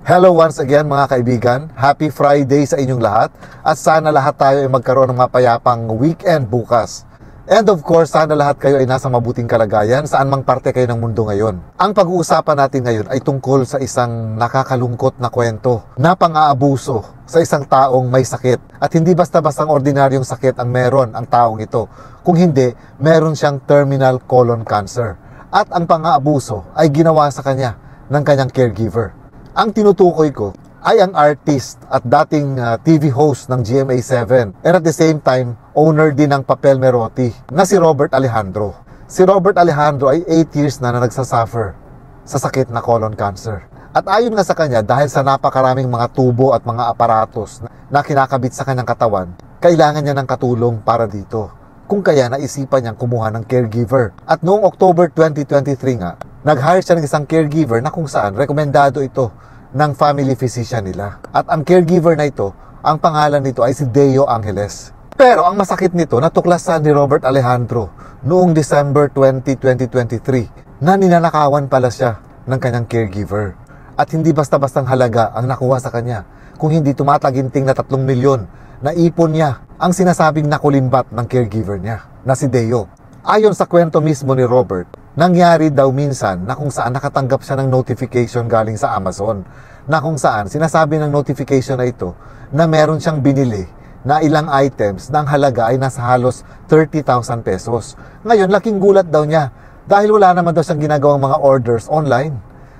Hello once again mga kaibigan. Happy Friday sa inyong lahat. At sana lahat tayo ay magkaroon ng mapayapang weekend bukas. And of course, sana lahat kayo ay nasa mabuting kalagayan saan mang parte kayo ng mundo ngayon. Ang pag-uusapan natin ngayon ay tungkol sa isang nakakalungkot na kwento na pang-aabuso sa isang taong may sakit. At hindi basta-bastang ordinaryong sakit ang meron ang taong ito. Kung hindi, meron siyang terminal colon cancer. At ang pang-aabuso ay ginawa sa kanya ng kanyang caregiver. Ang tinutukoy ko ay ang artist at dating TV host ng GMA7 and at the same time, owner din ng Papel Merotti na si Robert Alejandro. Si Robert Alejandro ay 8 years na nagsasuffer sa sakit na colon cancer. At ayon nga sa kanya, dahil sa napakaraming mga tubo at mga aparatos na kinakabit sa kanyang katawan, kailangan niya ng katulong para dito. Kung kaya naisipan niyang kumuha ng caregiver. At noong October 2023 nga, nag-hire siya ng isang caregiver na kung saan rekomendado ito ng family physician nila. At ang caregiver na ito, ang pangalan nito ay si Deo Angeles. Pero ang masakit nito, natuklasan ni Robert Alejandro noong December 2023 na ninanakawan pala siya ng kanyang caregiver. At hindi basta-bastang halaga ang nakuha sa kanya, kung hindi tumataginting na 3 milyon na ipon niya ang sinasabing nakulimbat ng caregiver niya, na si Deo. Ayon sa kwento mismo ni Robert, nangyari daw minsan na kung saan nakatanggap siya ng notification galing sa Amazon, na kung saan sinasabi ng notification na ito na meron siyang binili na ilang items na ang halaga ay nasa halos 30,000 pesos. Ngayon, laking gulat daw niya dahil wala naman daw siyang ginagawang mga orders online.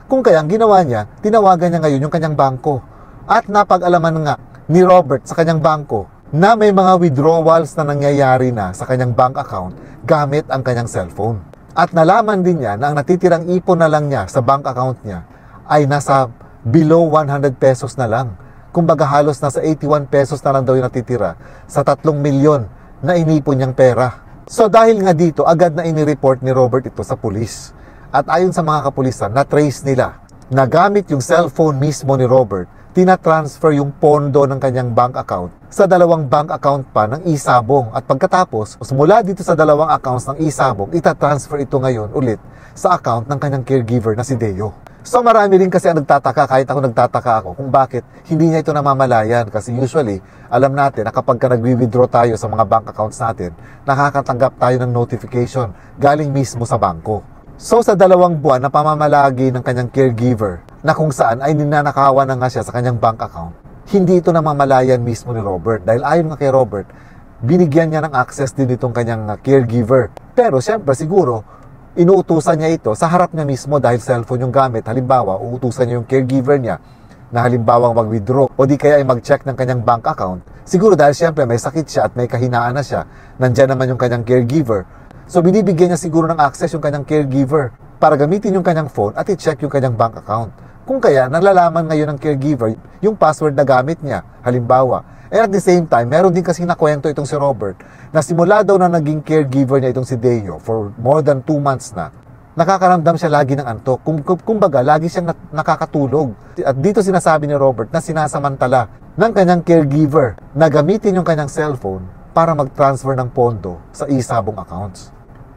Kung kaya ang ginawa niya, tinawagan niya ngayon yung kanyang bangko. At napag-alaman nga ni Robert sa kanyang bangko na may mga withdrawals na nangyayari na sa kanyang bank account gamit ang kanyang cellphone. At nalaman din niya na ang natitirang ipon na lang niya sa bank account niya ay nasa below 100 pesos na lang. Kumbaga halos nasa 81 pesos na lang daw yung natitira sa 3 milyon na inipon niyang pera. So dahil nga dito, agad na inireport ni Robert ito sa pulis. At ayon sa mga kapulisan, na-trace nila na gamit yung cellphone mismo ni Robert, tina-transfer yung pondo ng kanyang bank account sa 2 bank account pa ng Isabong. At pagkatapos, mula dito sa 2 accounts ng Isabong, ita-transfer ito ngayon ulit sa account ng kanyang caregiver na si Deo. So marami rin kasi ang nagtataka, kahit ako nagtataka ako, kung bakit hindi niya ito namamalayan. Kasi usually, alam natin na kapag nagwi-withdraw tayo sa mga bank accounts natin, nakakatanggap tayo ng notification galing mismo sa bangko. So sa 2 buwan na pamamalagi ng kanyang caregiver, na kung saan ay ninanakawan na nga siya sa kanyang bank account, hindi ito namamalayan mismo ni Robert. Dahil ayon nga kay Robert, binigyan niya ng access din itong kanyang caregiver. Pero siyempre siguro, inuutusan niya ito sa harap niya mismo dahil cellphone yung gamit. Halimbawa, uutusan niya yung caregiver niya na halimbawa mag-withdraw o di kaya ay mag-check ng kanyang bank account. Siguro dahil siyempre may sakit siya at may kahinaan na siya, nandyan naman yung kanyang caregiver. So binibigyan niya siguro ng access yung kanyang caregiver para gamitin yung kanyang phone at i-check yung kanyang bank account. Kung kaya, nalalaman ngayon ng caregiver yung password na gamit niya, halimbawa. And at the same time, meron din kasi nakwento itong si Robert na simula daw na naging caregiver niya itong si Deo for more than 2 months na, nakakaramdam siya lagi ng antok. Kumbaga, lagi siyang nakakatulog. At dito sinasabi ni Robert na sinasamantala ng kanyang caregiver na gamitin yung kanyang cellphone para mag-transfer ng pondo sa Isabong accounts.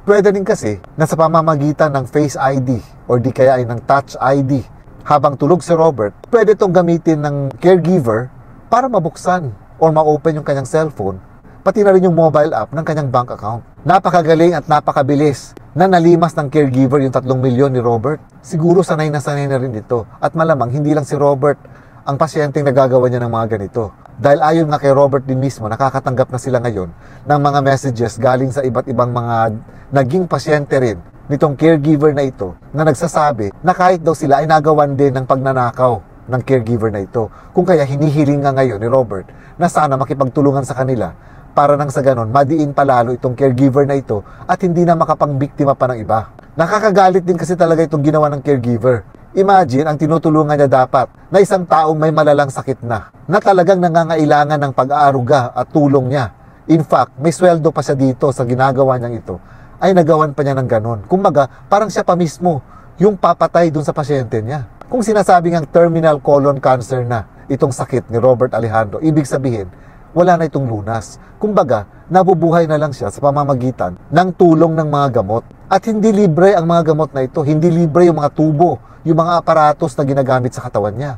Pwede din kasi na sa pamamagitan ng Face ID o di kaya ay ng Touch ID, habang tulog si Robert, pwede itong gamitin ng caregiver para mabuksan o ma-open yung kanyang cellphone, pati na rin yung mobile app ng kanyang bank account. Napakagaling at napakabilis na nalimas ng caregiver yung 3 milyon ni Robert. Siguro sanay na rin ito. At malamang hindi lang si Robert ang pasyenteng nagagawa niya ng mga ganito. Dahil ayon nga kay Robert din mismo, nakakatanggap na sila ngayon ng mga messages galing sa iba't ibang mga naging pasyente rin nitong caregiver na ito na nagsasabi na kahit daw sila ay nagawan din ng pagnanakaw ng caregiver na ito. Kung kaya hinihiling nga ngayon ni Robert na sana makipagtulungan sa kanila para nang sa ganon madiin palalo itong caregiver na ito at hindi na makapangbiktima pa ng iba. Nakakagalit din kasi talaga itong ginawa ng caregiver. Imagine, ang tinutulungan niya dapat na isang taong may malalang sakit na talagang nangangailangan ng pag-aaruga at tulong niya. In fact, may sweldo pa siya dito sa ginagawa niyang ito, ay nagawan pa niya ng ganon. Kumbaga, parang siya pa mismo yung papatay dun sa pasyente niya. Kung sinasabing ang terminal colon cancer na itong sakit ni Robert Alejandro, ibig sabihin, wala na itong lunas. Kumbaga, nabubuhay na lang siya sa pamamagitan ng tulong ng mga gamot. At hindi libre ang mga gamot na ito, hindi libre yung mga tubo, yung mga aparatos na ginagamit sa katawan niya.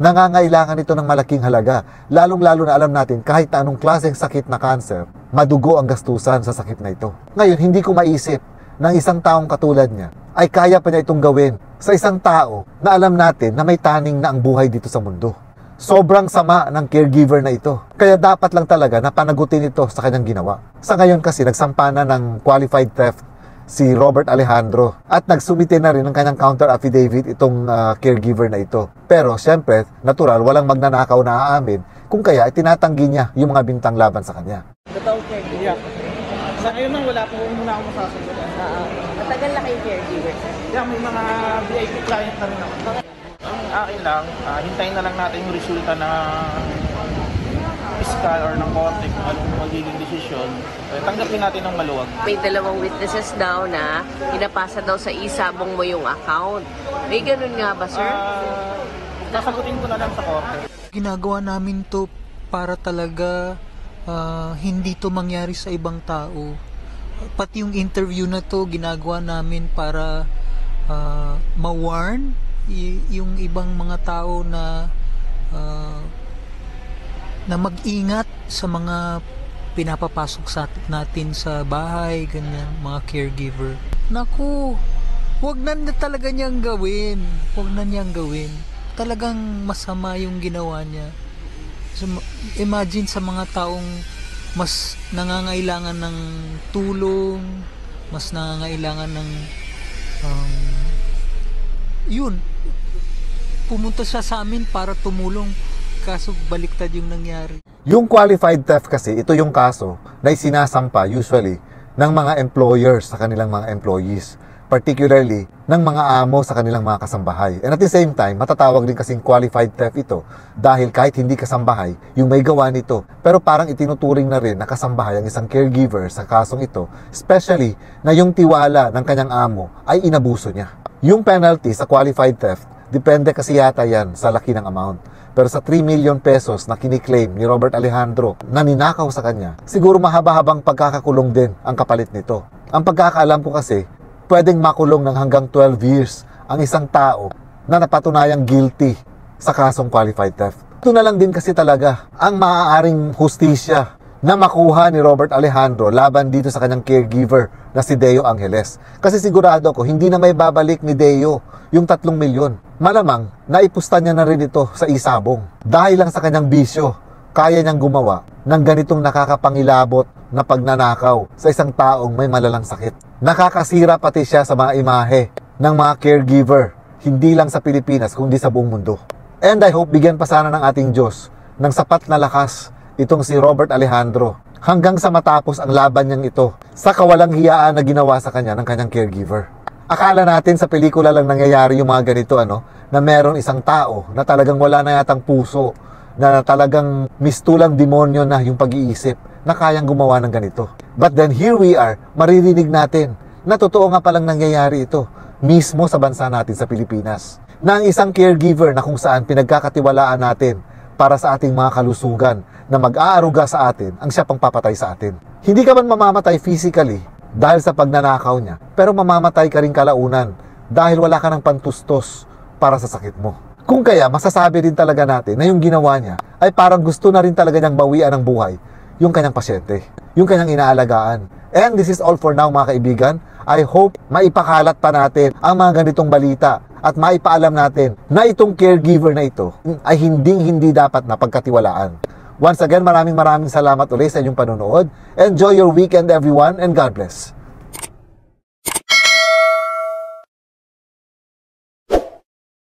Nangangailangan ito ng malaking halaga, lalong-lalo na alam natin kahit na anong klaseng sakit na cancer, madugo ang gastusan sa sakit na ito. Ngayon, hindi ko maisip ng isang taong katulad niya ay kaya pa niya itong gawin sa isang tao na alam natin na may taning na ang buhay dito sa mundo. Sobrang sama ng caregiver na ito. Kaya dapat lang talaga na panagutin ito sa kanyang ginawa. Sa ngayon kasi nagsampa na ng qualified theft si Robert Alejandro at nagsumite na rin ng kanyang counter affidavit itong caregiver na ito. Pero syempre, natural, walang magnanakaw na aamin kung kaya itinatanggi niya yung mga bintang laban sa kanya. Totoo caregiver. Yeah. Sa ngayon lang, wala po muna akong masasagot. Matagal na kayong caregiver, sir. Yeah, may mga VIP client na rin ako. Ang akin lang, hintayin na lang natin yung resulta ng fiscal or ng korte kung anong magiging desisyon. Tanggapin natin ng maluwag. May dalawang witnesses daw na pinapasa daw sa isabong mo yung account. May ganun nga ba, sir? Sasagutin ko na lang sa korte. Ginagawa namin to para talaga hindi to mangyari sa ibang tao. Pati yung interview na to ginagawa namin para ma-warn yung ibang mga tao na mag-ingat sa mga pinapapasok natin sa bahay, ganyan, mga caregiver. Naku, wag na talaga niyang gawin. Wag na niyang gawin. Talagang masama yung ginawa niya. So, imagine sa mga taong mas nangangailangan ng tulong, mas nangangailangan ng yun, pumunta siya sa amin para tumulong, kaso baliktad yung nangyari. Yung qualified theft kasi, ito yung kaso na sinasampa usually ng mga employers sa kanilang mga employees, particularly ng mga amo sa kanilang mga kasambahay. And at the same time, matatawag din kasing qualified theft ito dahil kahit hindi kasambahay, yung may gawa nito, pero parang itinuturing na rin na kasambahay ang isang caregiver sa kasong ito, especially na yung tiwala ng kanyang amo ay inabuso niya. Yung penalty sa qualified theft, depende kasi yata yan sa laki ng amount. Pero sa 3 million pesos na kiniklaim ni Robert Alejandro na ninakaw sa kanya, siguro mahaba-habang pagkakakulong din ang kapalit nito. Ang pagkakaalam ko kasi, pwedeng makulong ng hanggang 12 years ang isang tao na napatunayang guilty sa kasong qualified theft. Ito na lang din kasi talaga ang maaaring hustisya na makuha ni Robert Alejandro laban dito sa kanyang caregiver na si Deo Angeles. Kasi sigurado ko, hindi na may babalik ni Deo yung 3 milyon. Malamang, naipusta niya na rin ito sa isabong. Dahil lang sa kanyang bisyo, kaya niyang gumawa ng ganitong nakakapangilabot na pagnanakaw sa isang taong may malalang sakit. Nakakasira pati siya sa mga imahe ng mga caregiver, hindi lang sa Pilipinas, kundi sa buong mundo. And I hope bigyan pa sana ng ating Diyos ng sapat na lakas itong si Robert Alejandro hanggang sa matapos ang laban niyang ito sa kawalang hiyaan na ginawa sa kanya ng kanyang caregiver. Akala natin sa pelikula lang nangyayari yung mga ganito, na meron isang tao na talagang wala na yatang puso, na talagang mistulang demonyo na yung pag-iisip na kayang gumawa ng ganito. But then here we are, maririnig natin na totoo nga palang nangyayari ito mismo sa bansa natin sa Pilipinas. Na ang isang caregiver na kung saan pinagkakatiwalaan natin para sa ating mga kalusugan na mag-aaruga sa atin ang siya pang papatay sa atin. Hindi ka man mamamatay physically dahil sa pagnanakaw niya, pero mamamatay ka rin kalaunan dahil wala ka ng pantustos para sa sakit mo. Kung kaya, masasabi din talaga natin na yung ginawa niya ay parang gusto na rin talaga niyang bawian ng buhay yung kanyang pasyente, yung kanyang inaalagaan. And this is all for now, mga kaibigan. I hope maipakalat pa natin ang mga ganitong balita at maipaalam natin na itong caregiver na ito ay hindi dapat na pagkatiwalaan. Once again, maraming salamat ulit sa inyong panonood. Enjoy your weekend, everyone, and God bless.